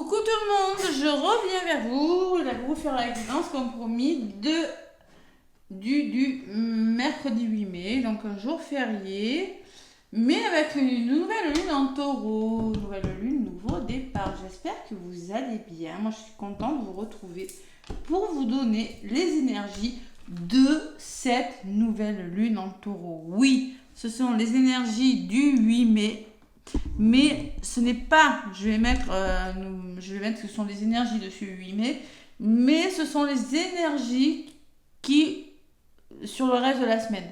Coucou tout le monde, je reviens vers vous, là, pour vous faire la guidance comme promis du mercredi 8 mai, donc un jour férié, mais avec une nouvelle lune en taureau, nouvelle lune, nouveau départ. J'espère que vous allez bien, moi je suis contente de vous retrouver pour vous donner les énergies de cette nouvelle lune en taureau. Oui, ce sont les énergies du 8 mai. Mais ce n'est pas, je vais mettre que ce sont des énergies de ce 8 mai, mais ce sont les énergies qui, sur le reste de la semaine.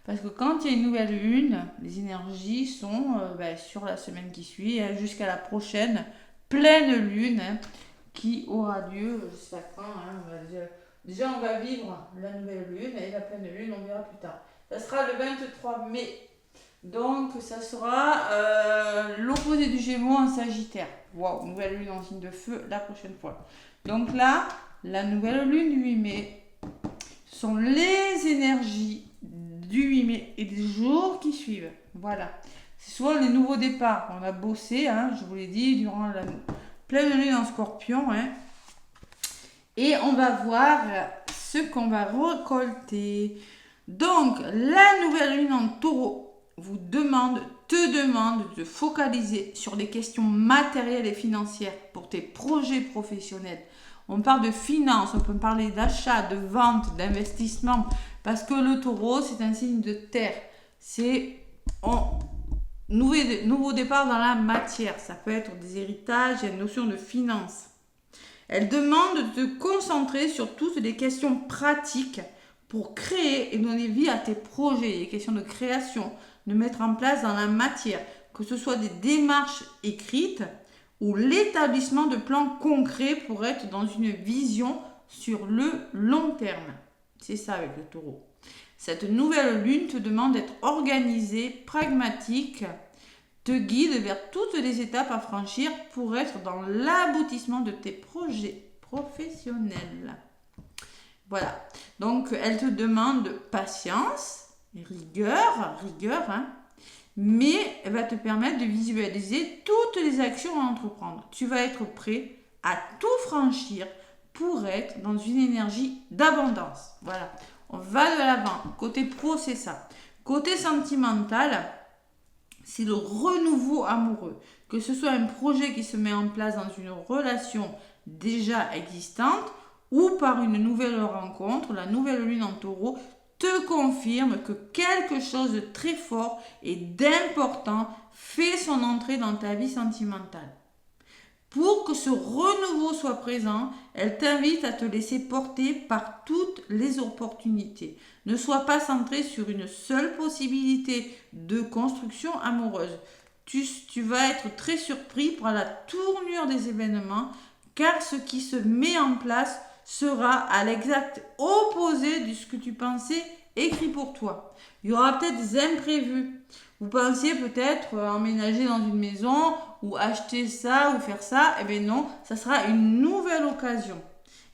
Parce que quand il y a une nouvelle lune, les énergies sont sur la semaine qui suit, jusqu'à la prochaine pleine lune qui aura lieu, je ne sais pas quand, déjà on va vivre la nouvelle lune et la pleine lune, on verra plus tard. Ça sera le 23 mai. Donc, ça sera l'opposé du Gémeaux en Sagittaire. Waouh, nouvelle lune en signe de feu la prochaine fois. Donc là, la nouvelle lune du 8 mai sont les énergies du 8 mai et des jours qui suivent. Voilà. C'est souvent les nouveaux départs. On a bossé, je vous l'ai dit, durant la pleine lune en Scorpion. Et on va voir ce qu'on va récolter. Donc, la nouvelle lune en Taureau te demande de focaliser sur les questions matérielles et financières pour tes projets professionnels. On parle de finances, on peut parler d'achat, de vente, d'investissement, parce que le taureau, c'est un signe de terre. C'est un nouveau départ dans la matière. Ça peut être des héritages, il y a une notion de finance. Elle demande de te concentrer sur toutes les questions pratiques pour créer et donner vie à tes projets, les questions de création, de mettre en place dans la matière, que ce soit des démarches écrites ou l'établissement de plans concrets pour être dans une vision sur le long terme. C'est ça avec le taureau. Cette nouvelle lune te demande d'être organisé, pragmatique, te guide vers toutes les étapes à franchir pour être dans l'aboutissement de tes projets professionnels. Voilà, donc elle te demande patience, rigueur, mais elle va te permettre de visualiser toutes les actions à entreprendre. Tu vas être prêt à tout franchir pour être dans une énergie d'abondance. Voilà, on va de l'avant. Côté pro, c'est ça. Côté sentimental, c'est le renouveau amoureux. Que ce soit un projet qui se met en place dans une relation déjà existante ou par une nouvelle rencontre, la nouvelle lune en taureau te confirme que quelque chose de très fort et d'important fait son entrée dans ta vie sentimentale. Pour que ce renouveau soit présent, elle t'invite à te laisser porter par toutes les opportunités. Ne sois pas centré sur une seule possibilité de construction amoureuse. Tu vas être très surpris par la tournure des événements, car ce qui se met en place sera à l'exact opposé de ce que tu pensais écrit pour toi. Il y aura peut-être des imprévus. Vous pensiez peut-être emménager dans une maison ou acheter ça ou faire ça. Eh bien non, ça sera une nouvelle occasion.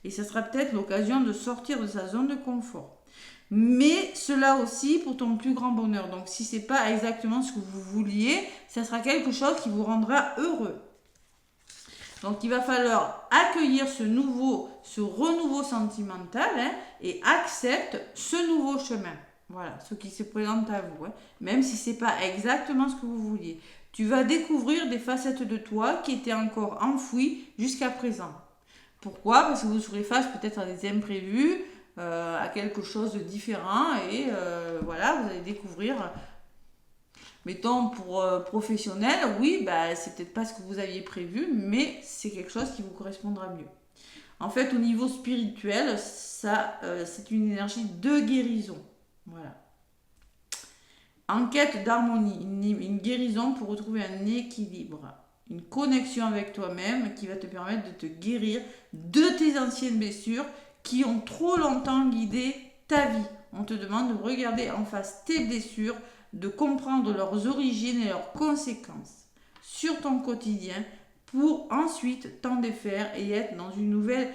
Et ça sera peut-être l'occasion de sortir de sa zone de confort. Mais cela aussi pour ton plus grand bonheur. Donc si ce n'est pas exactement ce que vous vouliez, ça sera quelque chose qui vous rendra heureux. Donc, il va falloir accueillir ce renouveau sentimental et accepte ce nouveau chemin. Voilà, ce qui se présente à vous. Même si ce n'est pas exactement ce que vous vouliez. Tu vas découvrir des facettes de toi qui étaient encore enfouies jusqu'à présent. Pourquoi ? Parce que vous serez face peut-être à des imprévus, à quelque chose de différent. Et vous allez découvrir... Mettons pour professionnel, oui, c'est peut-être pas ce que vous aviez prévu, mais c'est quelque chose qui vous correspondra mieux. En fait, au niveau spirituel, c'est une énergie de guérison. Voilà. En quête d'harmonie, une guérison pour retrouver un équilibre, une connexion avec toi-même qui va te permettre de te guérir de tes anciennes blessures qui ont trop longtemps guidé ta vie. On te demande de regarder en face tes blessures, de comprendre leurs origines et leurs conséquences sur ton quotidien pour ensuite t'en défaire et être dans une nouvelle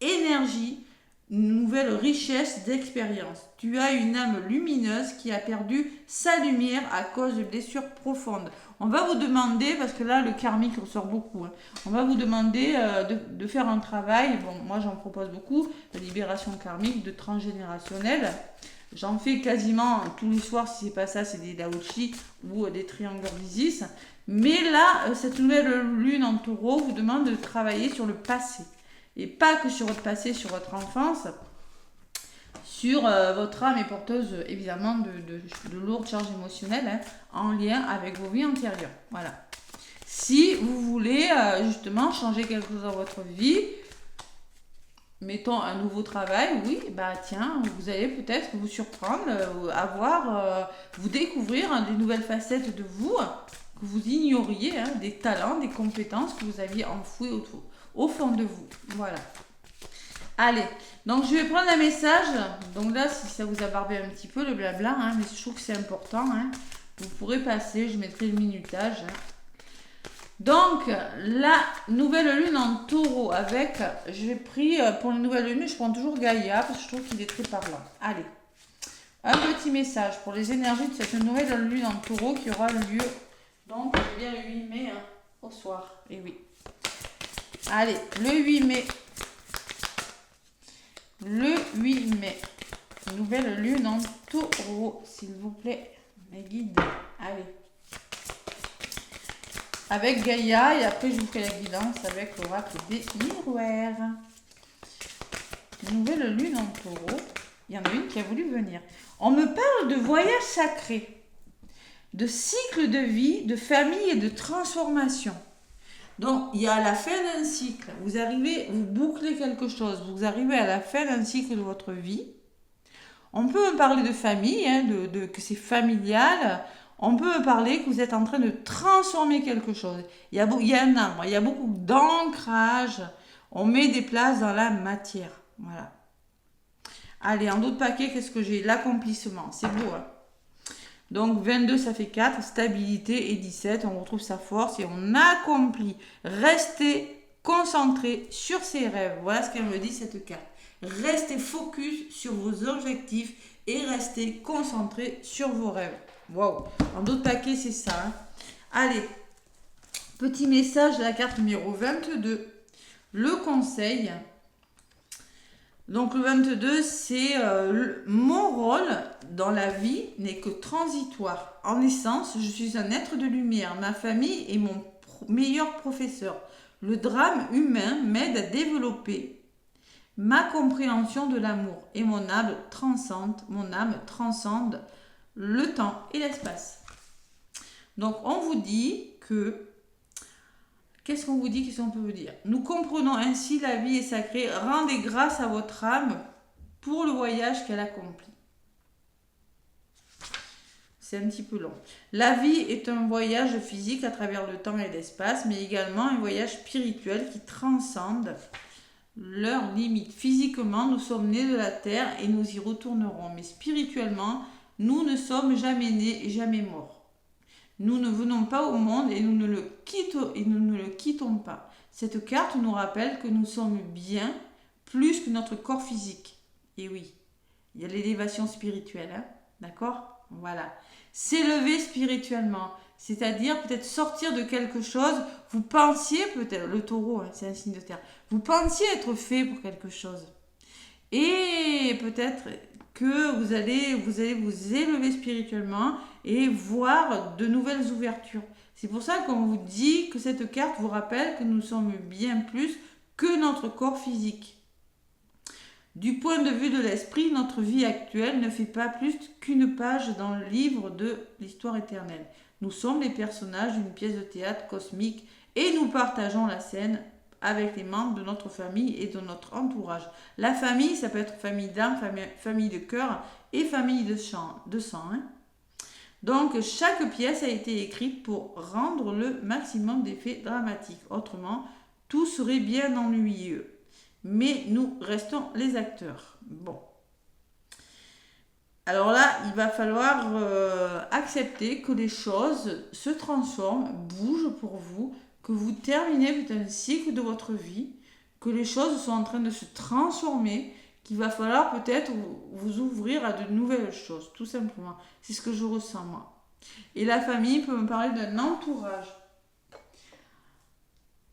énergie nouvelle richesse d'expérience. Tu as une âme lumineuse qui a perdu sa lumière à cause de blessures profondes. On va vous demander, parce que là le karmique ressort beaucoup, on va vous demander de faire un travail, bon moi j'en propose beaucoup, de libération karmique, de transgénérationnel. J'en fais quasiment tous les soirs, si c'est pas ça, c'est des Daochi ou des triangles d'Isis. Mais là, cette nouvelle lune en taureau vous demande de travailler sur le passé. Et pas que sur votre passé, sur votre enfance, sur votre âme est porteuse évidemment de lourdes charges émotionnelles en lien avec vos vies antérieures. Voilà. Si vous voulez justement changer quelque chose dans votre vie, mettons un nouveau travail, oui, bah tiens, vous allez peut-être vous surprendre, vous découvrir des nouvelles facettes de vous que vous ignoriez, des talents, des compétences que vous aviez enfouis au fond de vous. Voilà. Allez, donc je vais prendre un message. Donc là, si ça vous a barbé un petit peu le blabla, mais je trouve que c'est important. Vous pourrez passer, je mettrai le minutage. Donc, la nouvelle lune en taureau avec, j'ai pris, pour la nouvelle lune, je prends toujours Gaïa parce que je trouve qu'il est très parlant. Allez, un petit message pour les énergies de cette nouvelle lune en taureau qui aura lieu, donc, bien le 8 mai, au soir. Et oui. Allez, le 8 mai. Le 8 mai. Nouvelle lune en taureau, s'il vous plaît, mes guides. Allez. Avec Gaïa, et après je vous fais la guidance avec l'oracle des miroirs. Nouvelle lune en taureau. Il y en a une qui a voulu venir. On me parle de voyage sacré, de cycle de vie, de famille et de transformation. Donc, il y a la fin d'un cycle. Vous bouclez quelque chose. Vous arrivez à la fin d'un cycle de votre vie. On peut parler de famille, que c'est familial. On peut parler que vous êtes en train de transformer quelque chose. Il y a un arbre, il y a beaucoup d'ancrage. On met des places dans la matière. Voilà. Allez, en d'autres paquets, qu'est-ce que j'ai? L'accomplissement. C'est beau, Donc 22, ça fait 4. Stabilité et 17, on retrouve sa force et on accomplit. Restez concentré sur ses rêves. Voilà ce qu'elle me dit, cette carte. Restez focus sur vos objectifs et restez concentré sur vos rêves. Waouh! En d'autres paquets, c'est ça. Allez, petit message de la carte numéro 22. Le conseil. Donc le 22, c'est mon rôle dans la vie n'est que transitoire. En essence, je suis un être de lumière. Ma famille est mon meilleur professeur. Le drame humain m'aide à développer ma compréhension de l'amour et mon âme transcende le temps et l'espace. Donc on vous dit que qu'est-ce qu'on vous dit? Qu'est-ce qu'on peut vous dire? Nous comprenons ainsi la vie est sacrée. Rendez grâce à votre âme pour le voyage qu'elle accomplit. C'est un petit peu long. La vie est un voyage physique à travers le temps et l'espace, mais également un voyage spirituel qui transcende leurs limites. Physiquement, nous sommes nés de la terre et nous y retournerons. Mais spirituellement, nous ne sommes jamais nés et jamais morts. Nous ne venons pas au monde et nous ne le quittons pas. Cette carte nous rappelle que nous sommes bien plus que notre corps physique. Et oui, il y a l'élévation spirituelle, d'accord? Voilà. S'élever spirituellement, c'est-à-dire peut-être sortir de quelque chose. Vous pensiez peut-être, le taureau, c'est un signe de terre, vous pensiez être fait pour quelque chose. Et peut-être que vous allez vous élever spirituellement et voir de nouvelles ouvertures. C'est pour ça qu'on vous dit que cette carte vous rappelle que nous sommes bien plus que notre corps physique. Du point de vue de l'esprit, notre vie actuelle ne fait pas plus qu'une page dans le livre de l'histoire éternelle. Nous sommes les personnages d'une pièce de théâtre cosmique et nous partageons la scène avec les membres de notre famille et de notre entourage. La famille, ça peut être famille d'âme, famille de cœur et famille de sang. Donc, chaque pièce a été écrite pour rendre le maximum d'effets dramatiques. Autrement, tout serait bien ennuyeux. Mais nous restons les acteurs. Bon. Alors là, il va falloir accepter que les choses se transforment, bougent pour vous, que vous terminez peut-être un cycle de votre vie, que les choses sont en train de se transformer, qu'il va falloir peut-être vous ouvrir à de nouvelles choses, tout simplement. C'est ce que je ressens, moi. Et la famille peut me parler d'un entourage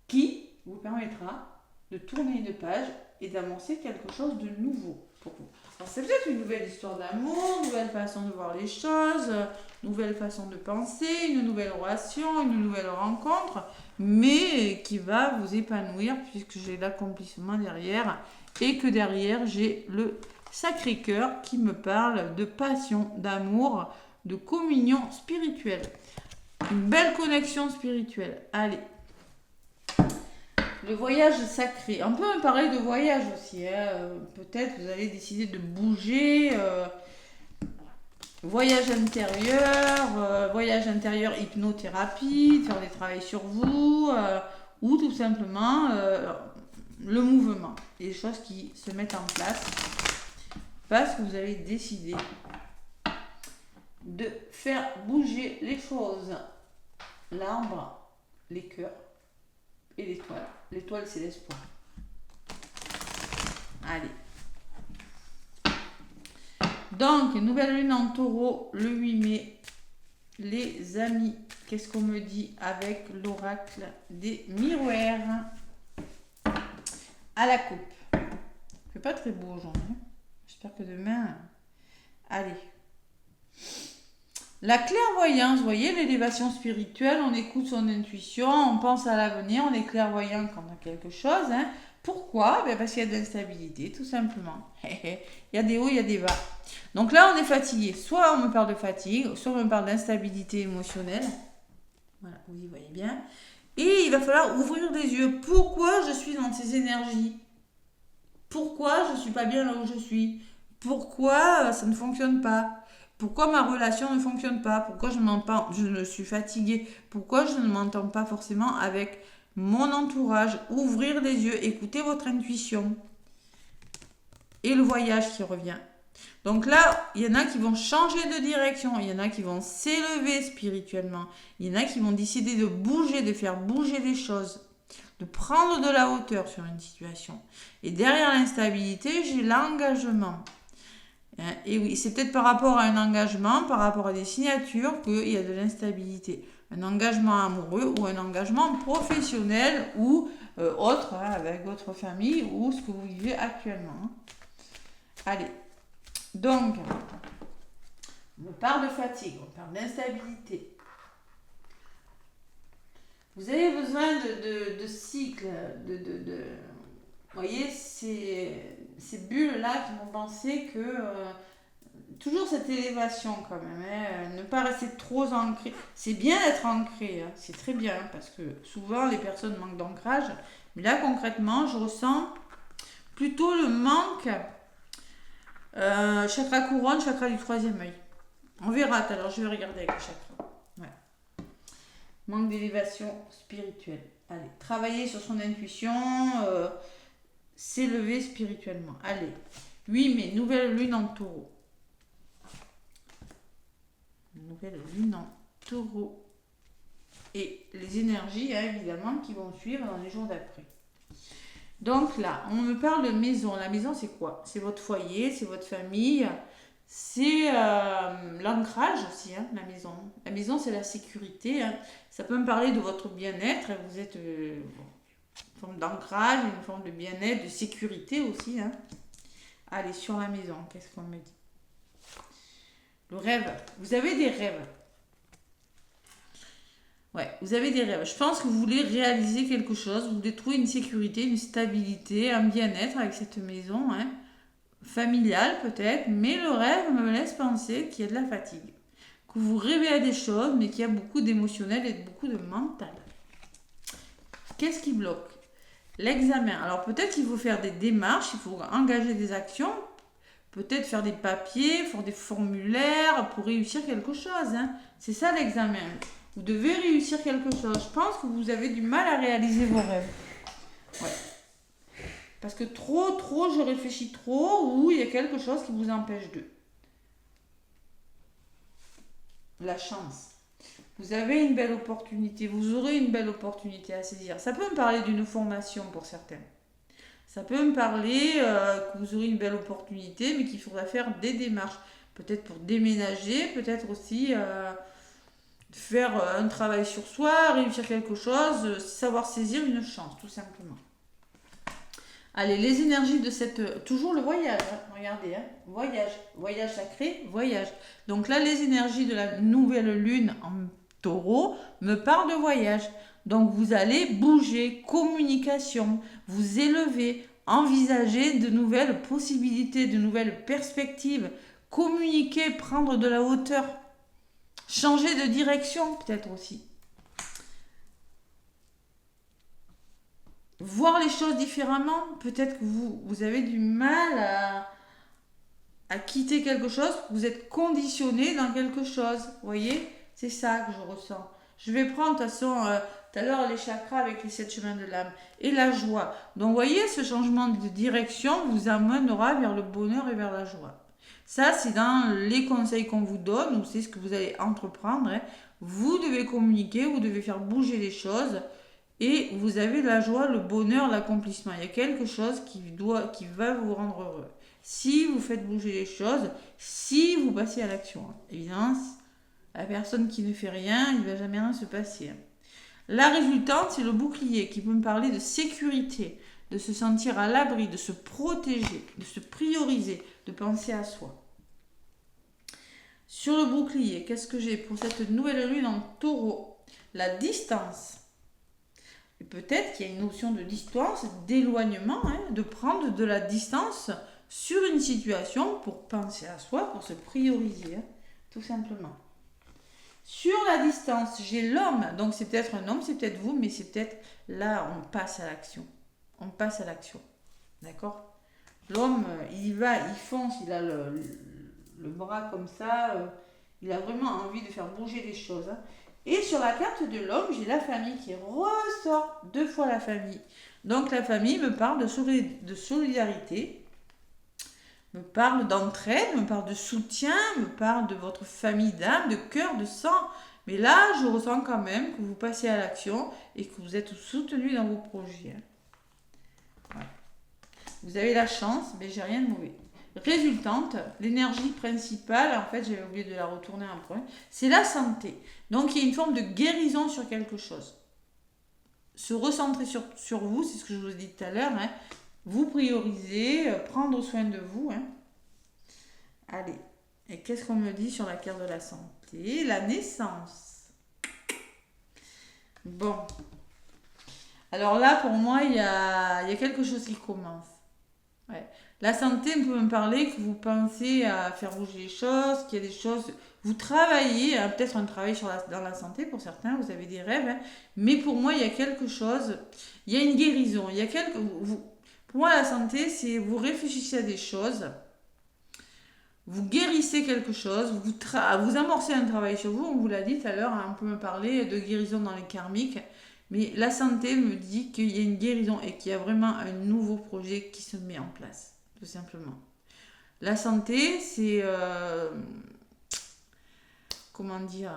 qui vous permettra de tourner une page et d'amorcer quelque chose de nouveau pour vous. Alors, c'est peut-être une nouvelle histoire d'amour, une nouvelle façon de voir les choses, une nouvelle façon de penser, une nouvelle relation, une nouvelle rencontre, mais qui va vous épanouir puisque j'ai l'accomplissement derrière et que derrière j'ai le Sacré-Cœur qui me parle de passion, d'amour, de communion spirituelle. Une belle connexion spirituelle. Allez. Le voyage sacré. On peut me parler de voyage aussi. Peut-être vous allez décider de bouger. Voyage intérieur hypnothérapie, faire des travaux sur vous, ou tout simplement le mouvement. Les choses qui se mettent en place parce que vous avez décidé de faire bouger les choses. L'arbre, les cœurs et l'étoile. L'étoile, c'est l'espoir. Allez. Donc, nouvelle lune en taureau, le 8 mai. Les amis, qu'est-ce qu'on me dit avec l'oracle des miroirs à la coupe? Il ne fait pas très beau aujourd'hui. J'espère que demain... Allez. La clairvoyance, vous voyez, l'élévation spirituelle, on écoute son intuition, on pense à l'avenir, on est clairvoyant quand on a quelque chose. Pourquoi? Parce qu'il y a de l'instabilité, tout simplement. Il y a des hauts, il y a des bas. Donc là, on est fatigué. Soit on me parle de fatigue, soit on me parle d'instabilité émotionnelle. Voilà, vous y voyez bien. Et il va falloir ouvrir les yeux. Pourquoi je suis dans ces énergies? Pourquoi je ne suis pas bien là où je suis? Pourquoi ça ne fonctionne pas? Pourquoi ma relation ne fonctionne pas? Pourquoi je me suis fatiguée? Pourquoi je ne m'entends pas forcément avec mon entourage? Ouvrir les yeux, écouter votre intuition. Et le voyage qui revient. Donc là, il y en a qui vont changer de direction, il y en a qui vont s'élever spirituellement, il y en a qui vont décider de bouger, de faire bouger les choses, de prendre de la hauteur sur une situation. Et derrière l'instabilité, j'ai l'engagement. Et oui, c'est peut-être par rapport à un engagement, par rapport à des signatures qu'il y a de l'instabilité. Un engagement amoureux ou un engagement professionnel ou autre, avec votre famille ou ce que vous vivez actuellement. Allez. Donc, on parle de fatigue, on parle d'instabilité. Vous avez besoin de cycles, vous voyez, ces bulles-là qui vont penser que... toujours cette élévation quand même, ne pas rester trop ancré. C'est bien d'être ancré, c'est très bien, parce que souvent les personnes manquent d'ancrage. Mais là, concrètement, je ressens plutôt le manque... chakra couronne, chakra du troisième œil. On verra tout à l'heure, je vais regarder avec le chakra. Ouais. Manque d'élévation spirituelle. Allez, travailler sur son intuition, s'élever spirituellement. Allez, 8 mai, nouvelle lune en taureau. Nouvelle lune en taureau. Et les énergies, évidemment, qui vont suivre dans les jours d'après. Donc là, on me parle de maison. La maison, c'est quoi? C'est votre foyer, c'est votre famille, c'est l'ancrage aussi, la maison. La maison, c'est la sécurité. Ça peut me parler de votre bien-être. Vous êtes une forme d'ancrage, une forme de bien-être, de sécurité aussi. Allez, sur la maison, qu'est-ce qu'on me dit? Le rêve. Vous avez des rêves. Ouais, vous avez des rêves. Je pense que vous voulez réaliser quelque chose, vous voulez trouver une sécurité, une stabilité, un bien-être avec cette maison, familiale peut-être, mais le rêve me laisse penser qu'il y a de la fatigue, que vous rêvez à des choses, mais qu'il y a beaucoup d'émotionnel et beaucoup de mental. Qu'est-ce qui bloque? L'examen. Alors peut-être qu'il faut faire des démarches, il faut engager des actions, peut-être faire des papiers, faire des formulaires pour réussir quelque chose. C'est ça l'examen. Vous devez réussir quelque chose. Je pense que vous avez du mal à réaliser vos rêves. Ouais. Parce que trop, je réfléchis trop ou il y a quelque chose qui vous empêche de. La chance. Vous avez une belle opportunité. Vous aurez une belle opportunité à saisir. Ça peut me parler d'une formation pour certains. Ça peut me parler que vous aurez une belle opportunité, mais qu'il faudra faire des démarches. Peut-être pour déménager, peut-être aussi faire un travail sur soi, réussir quelque chose, savoir saisir une chance, tout simplement. Allez, les énergies de cette... Toujours le voyage, hein, regardez, hein, voyage, voyage sacré, voyage. Donc là, les énergies de la nouvelle lune en taureau me parlent de voyage. Donc vous allez bouger, communication, vous élever, envisager de nouvelles possibilités, de nouvelles perspectives, communiquer, prendre de la hauteur, changer de direction peut-être aussi. Voir les choses différemment, peut-être que vous avez du mal à quitter quelque chose, vous êtes conditionné dans quelque chose, vous voyez, c'est ça que je ressens. Je vais prendre de toute façon tout à l'heure les chakras avec les 7 chemins de l'âme et la joie. Donc vous voyez, ce changement de direction vous amènera vers le bonheur et vers la joie. Ça, c'est dans les conseils qu'on vous donne ou c'est ce que vous allez entreprendre. Hein. Vous devez communiquer, vous devez faire bouger les choses. Et vous avez la joie, le bonheur, l'accomplissement. Il y a quelque chose qui va vous rendre heureux. Si vous faites bouger les choses, si vous passez à l'action. Évidemment, la personne qui ne fait rien, il ne va jamais rien se passer. La résultante, c'est le bouclier qui peut me parler de sécurité, de se sentir à l'abri, de se protéger, de se prioriser, de penser à soi. Sur le bouclier, qu'est-ce que j'ai pour cette nouvelle lune en taureau? La distance. Et peut-être qu'il y a une notion de distance, d'éloignement, hein, de prendre de la distance sur une situation pour penser à soi, pour se prioriser, hein, tout simplement. Sur la distance, j'ai l'homme, donc c'est peut-être un homme, c'est peut-être vous, mais c'est peut-être là, on passe à l'action. On passe à l'action. D'accord? L'homme, il y va, il fonce, il a le bras comme ça, il a vraiment envie de faire bouger les choses. Hein. Et sur la carte de l'homme, j'ai la famille qui ressort 2 fois la famille. Donc la famille me parle de solidarité, me parle d'entraide, me parle de soutien, me parle de votre famille d'âme, de cœur, de sang. Mais là, je ressens quand même que vous passez à l'action et que vous êtes soutenu dans vos projets. Ouais. Vous avez la chance, mais j'ai rien de mauvais. Résultante, l'énergie principale, en fait j'avais oublié de la retourner un point, c'est la santé. Donc il y a une forme de guérison sur quelque chose. Se recentrer sur vous, c'est ce que je vous ai dit tout à l'heure, hein. Vous prioriser, prendre soin de vous. Hein. Allez, et qu'est-ce qu'on me dit sur la carte de la santé? La naissance. Bon. Alors là, pour moi, il y a quelque chose qui commence. Ouais. La santé peut me parler que vous pensez à faire bouger les choses, qu'il y a des choses... Vous travaillez, hein, peut-être un travail dans la santé pour certains, vous avez des rêves, hein, mais pour moi, il y a quelque chose, il y a une guérison. Il y a pour moi, la santé, c'est vous réfléchissez à des choses, vous guérissez quelque chose, vous amorcez un travail sur vous, on vous l'a dit tout à l'heure, hein, on peut me parler de guérison dans les karmiques, mais la santé me dit qu'il y a une guérison et qu'il y a vraiment un nouveau projet qui se met en place, tout simplement. La santé, c'est... comment dire,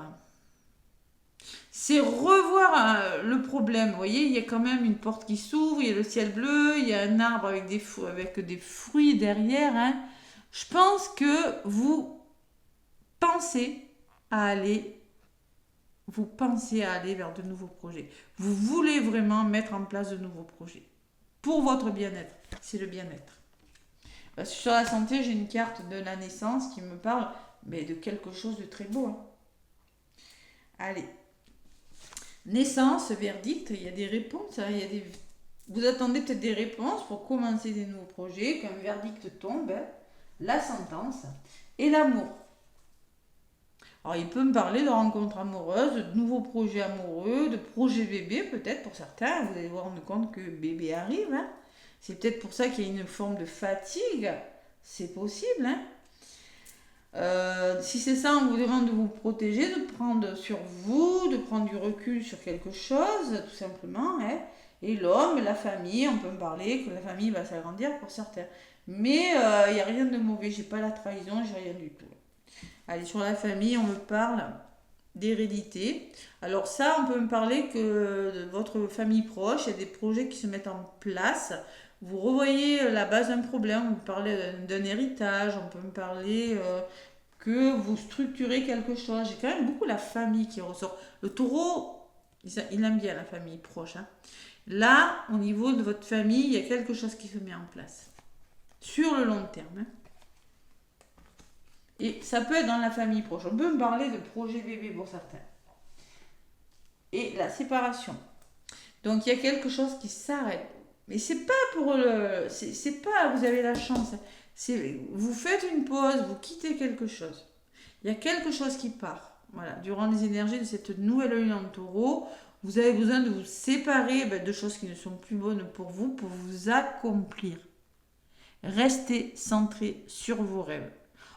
c'est revoir le problème. Vous voyez, il y a quand même une porte qui s'ouvre, il y a le ciel bleu, il y a un arbre avec des fruits derrière. Hein. Je pense que vous pensez à aller vers de nouveaux projets. Vous voulez vraiment mettre en place de nouveaux projets pour votre bien-être. C'est le bien-être. Parce que sur la santé, j'ai une carte de la naissance qui me parle mais de quelque chose de très beau. Hein. Allez. Naissance, verdict, il y a des réponses. Hein, vous attendez peut-être des réponses pour commencer des nouveaux projets, qu'un verdict tombe, hein, la sentence et l'amour. Alors, il peut me parler de rencontres amoureuses, de nouveaux projets amoureux, de projets bébés peut-être pour certains. Vous allez vous rendre compte que bébé arrive. Hein. C'est peut-être pour ça qu'il y a une forme de fatigue. C'est possible, hein. Si c'est ça, on vous demande de vous protéger, de prendre sur vous, de prendre du recul sur quelque chose, tout simplement. Hein. Et l'homme, la famille, on peut me parler que la famille va s'agrandir pour certains. Mais il n'y a rien de mauvais, j'ai pas la trahison, j'ai rien du tout. Allez, sur la famille, on me parle d'hérédité. Alors ça, on peut me parler que de votre famille proche, il y a des projets qui se mettent en place. Vous revoyez la base d'un problème, on peut parler d'un héritage, on peut me parler que vous structurez quelque chose. J'ai quand même beaucoup la famille qui ressort. Le taureau, il aime bien la famille proche, hein. Là, au niveau de votre famille, il y a quelque chose qui se met en place. Sur le long terme, hein. Et ça peut être dans la famille proche. On peut me parler de projet bébé pour certains. Et la séparation. Donc, il y a quelque chose qui s'arrête. Mais c'est pas pour le... C'est pas vous avez la chance. Vous faites une pause, vous quittez quelque chose. Il y a quelque chose qui part. Voilà. Durant les énergies de cette nouvelle lune en taureau, vous avez besoin de vous séparer de choses qui ne sont plus bonnes pour vous accomplir. Restez centré sur vos rêves.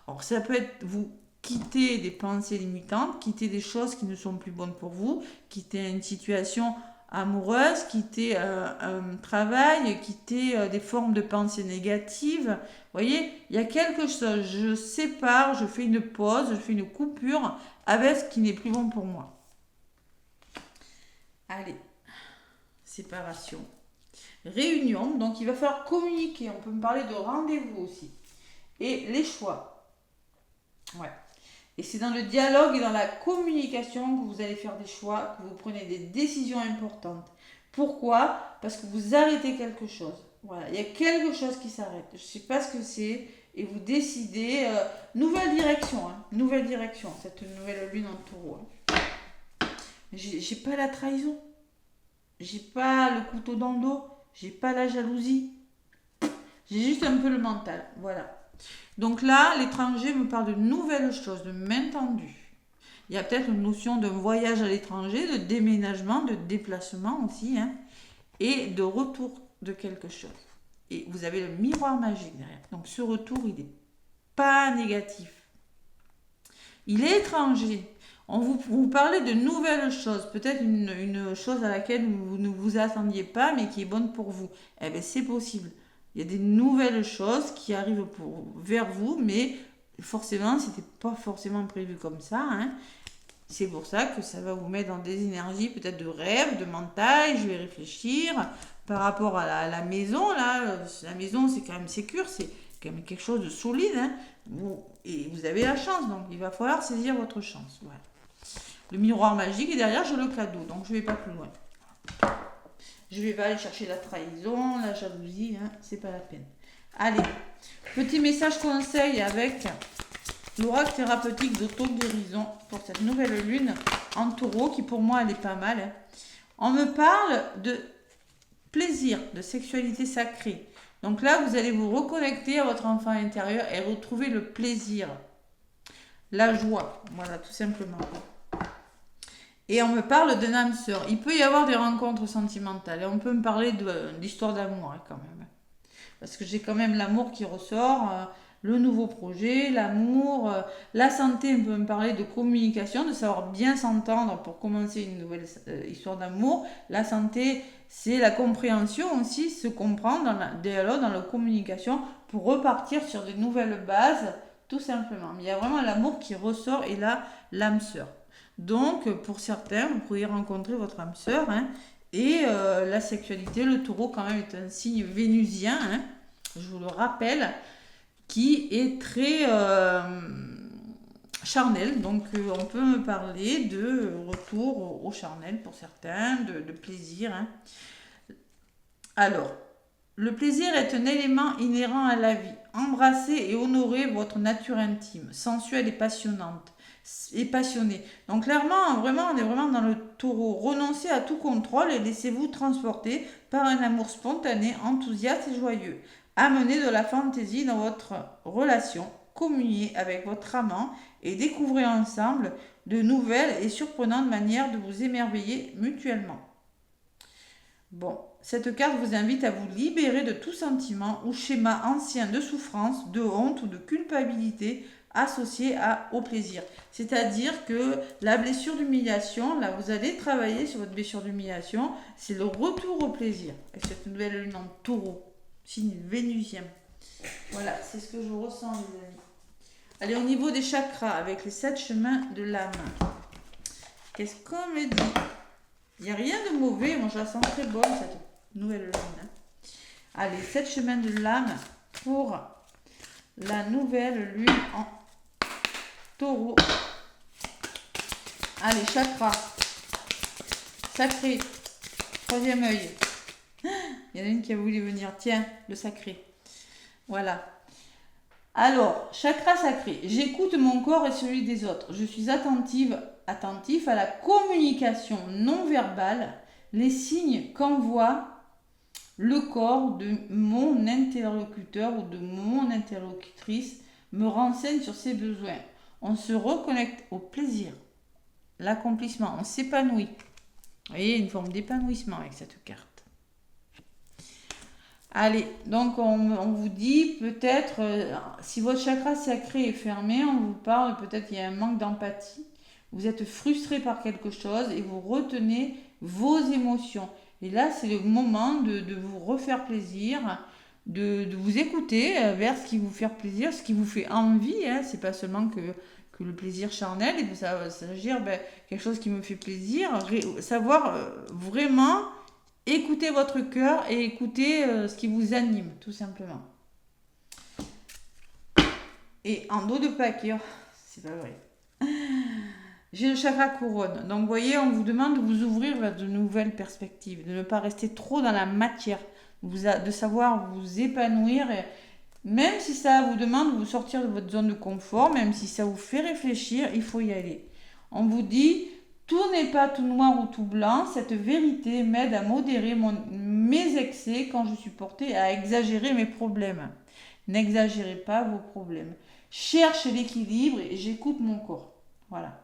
Alors ça peut être vous quitter des pensées limitantes, quitter des choses qui ne sont plus bonnes pour vous, quitter une situation amoureuse, quitter un travail, quitter des formes de pensées négatives. Vous voyez, il y a quelque chose, je sépare, je fais une pause, je fais une coupure avec ce qui n'est plus bon pour moi. Allez, séparation. Réunion, donc il va falloir communiquer, on peut me parler de rendez-vous aussi. Et les choix. Ouais. Et c'est dans le dialogue et dans la communication que vous allez faire des choix, que vous prenez des décisions importantes. Pourquoi? Parce que vous arrêtez quelque chose. Voilà, il y a quelque chose qui s'arrête. Je ne sais pas ce que c'est. Et vous décidez, nouvelle direction, cette nouvelle lune en taureau. Hein. J'ai pas la trahison. J'ai pas le couteau dans le dos. J'ai pas la jalousie. J'ai juste un peu le mental. Voilà. Donc là, l'étranger me parle de nouvelles choses, de main tendue. Il y a peut-être une notion de voyage à l'étranger, de déménagement, de déplacement aussi, hein, et de retour de quelque chose. Et vous avez le miroir magique derrière. Donc ce retour, il n'est pas négatif. Il est étranger. Vous parlez de nouvelles choses, peut-être une chose à laquelle vous ne vous attendiez pas, mais qui est bonne pour vous. Eh bien, c'est possible. Il y a des nouvelles choses qui arrivent vers vous, mais forcément, ce n'était pas forcément prévu comme ça. Hein. C'est pour ça que ça va vous mettre dans des énergies peut-être de rêve, de mental. Je vais réfléchir par rapport à la maison. Là, la maison, c'est quand même sécure, c'est quand même quelque chose de solide. Hein. Et vous avez la chance, donc il va falloir saisir votre chance. Voilà. Le miroir magique et derrière, j'ai le cadeau, donc je ne vais pas plus loin. Je vais pas aller chercher la trahison, la jalousie, hein, c'est pas la peine. Allez, petit message conseil avec l'oracle thérapeutique d'auto-guérison pour cette nouvelle lune en taureau qui pour moi elle est pas mal. Hein. On me parle de plaisir, de sexualité sacrée. Donc là, vous allez vous reconnecter à votre enfant intérieur et retrouver le plaisir, la joie, voilà, tout simplement. Et on me parle d'un âme sœur. Il peut y avoir des rencontres sentimentales. Et on peut me parler d'histoire d'amour hein, quand même. Parce que j'ai quand même l'amour qui ressort, le nouveau projet, l'amour, la santé. On peut me parler de communication, de savoir bien s'entendre pour commencer une nouvelle histoire d'amour. La santé, c'est la compréhension aussi, se comprendre dans le dialogue, dans la communication pour repartir sur de nouvelles bases, tout simplement. Mais il y a vraiment l'amour qui ressort et là, l'âme sœur. Donc, pour certains, vous pourriez rencontrer votre âme sœur. Hein, et la sexualité, le taureau, quand même, est un signe vénusien, hein, je vous le rappelle, qui est très charnel. Donc, on peut me parler de retour au charnel pour certains, de plaisir. Hein. Alors, le plaisir est un élément inhérent à la vie. Embrassez et honorez votre nature intime, sensuelle et passionnante. Et passionné. Donc clairement, vraiment, on est vraiment dans le taureau. Renoncez à tout contrôle et laissez-vous transporter par un amour spontané, enthousiaste et joyeux. Amenez de la fantaisie dans votre relation, communiez avec votre amant et découvrez ensemble de nouvelles et surprenantes manières de vous émerveiller mutuellement. Bon, cette carte vous invite à vous libérer de tout sentiment ou schéma ancien de souffrance, de honte ou de culpabilité associé au plaisir. C'est-à-dire que la blessure d'humiliation, là vous allez travailler sur votre blessure d'humiliation, c'est le retour au plaisir. Et cette nouvelle lune en taureau, signe vénusien. Voilà, c'est ce que je ressens les amis. Allez, au niveau des chakras, avec les 7 chemins de l'âme. Qu'est-ce qu'on me dit? Il n'y a rien de mauvais. Moi, je la sens très bonne, cette nouvelle lune. Hein. Allez, 7 chemins de l'âme pour la nouvelle lune en taureau. Allez, chakra. Sacré. Troisième œil. Il y en a une qui a voulu venir. Tiens, le sacré. Voilà. Alors, chakra sacré. J'écoute mon corps et celui des autres. Je suis attentif à la communication non verbale, les signes qu'envoie le corps de mon interlocuteur ou de mon interlocutrice me renseigne sur ses besoins. On se reconnecte au plaisir, l'accomplissement, on s'épanouit. Vous voyez, une forme d'épanouissement avec cette carte. Allez, donc on vous dit peut-être, si votre chakra sacré est fermé, on vous parle peut-être qu'il y a un manque d'empathie. Vous êtes frustré par quelque chose et vous retenez vos émotions. Et là, c'est le moment de vous refaire plaisir, de vous écouter vers ce qui vous fait plaisir, ce qui vous fait envie. Hein. C'est pas seulement que le plaisir charnel, et ça veut dire quelque chose qui me fait plaisir. Savoir vraiment écouter votre cœur et écouter ce qui vous anime, tout simplement. Et en dos de paquet, c'est pas vrai. J'ai le chakra couronne. Donc, vous voyez, on vous demande de vous ouvrir vers de nouvelles perspectives, de ne pas rester trop dans la matière, de savoir vous épanouir. Et même si ça vous demande de vous sortir de votre zone de confort, même si ça vous fait réfléchir, il faut y aller. On vous dit, tout n'est pas tout noir ou tout blanc. Cette vérité m'aide à modérer mes excès quand je suis portée à exagérer mes problèmes. N'exagérez pas vos problèmes. Cherche l'équilibre et j'écoute mon corps. Voilà.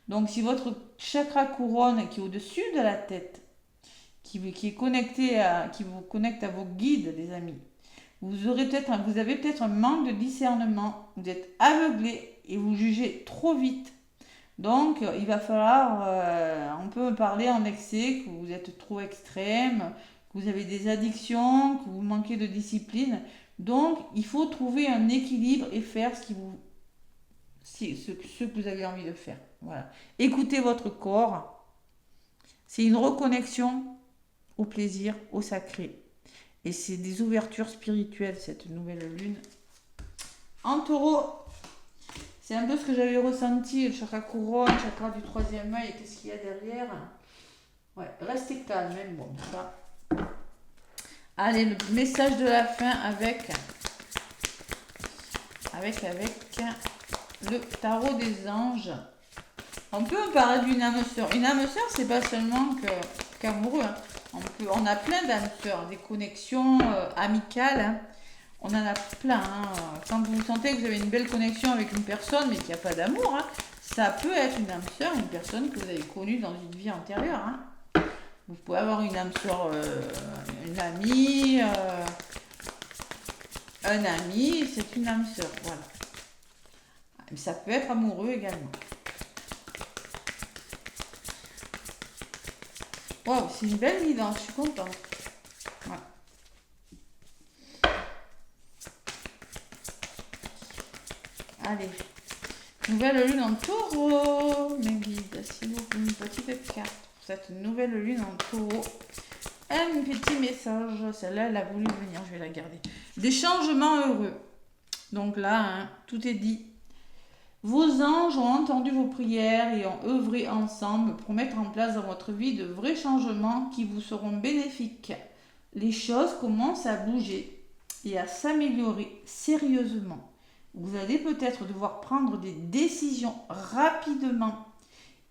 Donc, si votre chakra couronne qui est au-dessus de la tête, qui vous connecte à vos guides, les amis, vous avez peut-être un manque de discernement, vous êtes aveuglé et vous jugez trop vite. Donc, il va falloir, on peut parler en excès, que vous êtes trop extrême, que vous avez des addictions, que vous manquez de discipline. Donc, il faut trouver un équilibre et faire ce que vous avez envie de faire. Voilà. Écoutez votre corps. C'est une reconnexion au plaisir, au sacré. Et c'est des ouvertures spirituelles, cette nouvelle lune. En taureau, c'est un peu ce que j'avais ressenti, le chakra couronne, le chakra du troisième œil, qu'est-ce qu'il y a derrière? Ouais, restez calme, même bon, ça. Allez, le message de la fin avec le tarot des anges. On peut parler d'une âme sœur. Une âme sœur, c'est pas seulement qu'amoureux. Hein. On a plein d'âmes sœurs, des connexions amicales. Hein. On en a plein. Hein. Quand vous sentez que vous avez une belle connexion avec une personne, mais qu'il n'y a pas d'amour, hein, ça peut être une âme sœur, une personne que vous avez connue dans une vie antérieure. Hein. Vous pouvez avoir une âme sœur, une amie, un ami, c'est une âme sœur. Voilà. Mais ça peut être amoureux également. Wow, c'est une belle guidance, je suis contente. Voilà. Allez, nouvelle lune en taureau, mes guides, s'il vous plaît, une petite carte pour cette nouvelle lune en taureau. Un petit message, celle-là, elle a voulu venir, je vais la garder. Des changements heureux. Donc là, hein, tout est dit. Vos anges ont entendu vos prières et ont œuvré ensemble pour mettre en place dans votre vie de vrais changements qui vous seront bénéfiques. Les choses commencent à bouger et à s'améliorer sérieusement. Vous allez peut-être devoir prendre des décisions rapidement.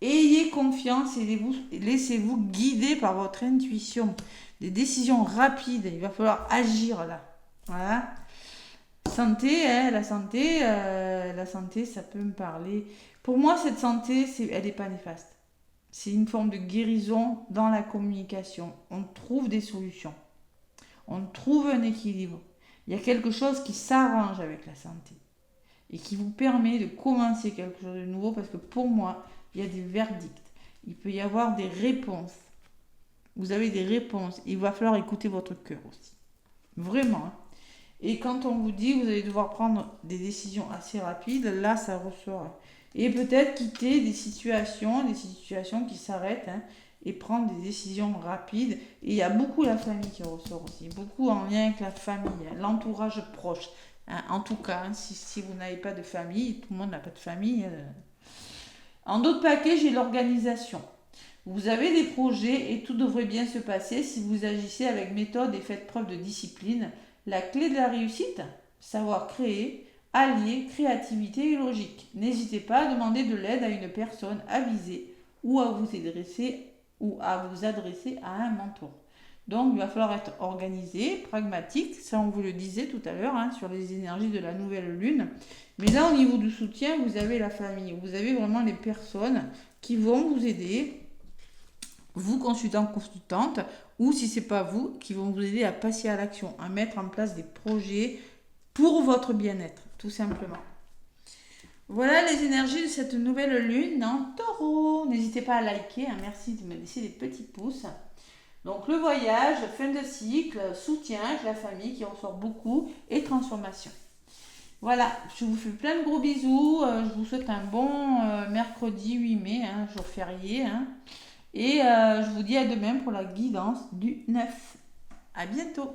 Ayez confiance et laissez-vous guider par votre intuition. Des décisions rapides, il va falloir agir là. Voilà. Santé, hein, la santé, ça peut me parler. Pour moi, cette santé, elle n'est pas néfaste. C'est une forme de guérison dans la communication. On trouve des solutions. On trouve un équilibre. Il y a quelque chose qui s'arrange avec la santé et qui vous permet de commencer quelque chose de nouveau parce que pour moi, il y a des verdicts. Il peut y avoir des réponses. Vous avez des réponses. Il va falloir écouter votre cœur aussi. Vraiment. Hein. Et quand on vous dit que vous allez devoir prendre des décisions assez rapides, là, ça ressort. Et peut-être quitter des situations qui s'arrêtent, hein, et prendre des décisions rapides. Et il y a beaucoup la famille qui ressort aussi, beaucoup en lien avec la famille, hein, l'entourage proche. Hein. En tout cas, hein, si vous n'avez pas de famille, tout le monde n'a pas de famille. En d'autres paquets, j'ai l'organisation. Vous avez des projets et tout devrait bien se passer si vous agissez avec méthode et faites preuve de discipline. La clé de la réussite, savoir créer, allier créativité et logique. N'hésitez pas à demander de l'aide à une personne avisée ou à vous adresser à un mentor. Donc, il va falloir être organisé, pragmatique, ça on vous le disait tout à l'heure, hein, sur les énergies de la nouvelle lune. Mais là, au niveau du soutien, vous avez la famille, vous avez vraiment les personnes qui vont vous aider, vous consultants, consultantes, ou si ce n'est pas vous, qui vont vous aider à passer à l'action, à mettre en place des projets pour votre bien-être, tout simplement. Voilà les énergies de cette nouvelle lune en taureau. N'hésitez pas à liker, hein, merci de me laisser des petits pouces. Donc le voyage, fin de cycle, soutien avec la famille qui ressort beaucoup et transformation. Voilà, je vous fais plein de gros bisous. Je vous souhaite un bon mercredi 8 mai, hein, jour férié. Hein, et je vous dis à demain pour la guidance du 9. À bientôt.